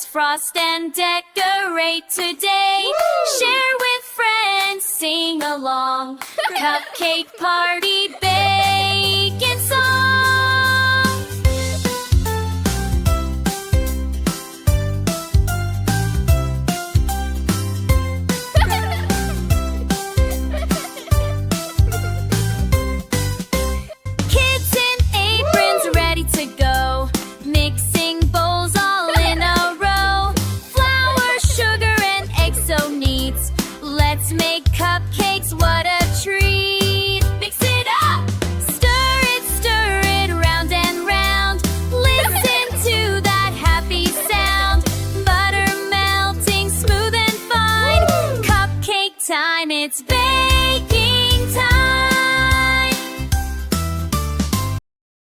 Let's frost and decorate today. Share with friends, sing along. Cupcake party, baking song. Kids in aprons ready to go. Mixing bowls all in a row. Flour, sugar, and eggs so neat. Let's make cupcakes, what a treat. Mix it up! Stir it round and round. Listen to that happy sound. Butter melting smooth and fine. Cupcake time, it's baked.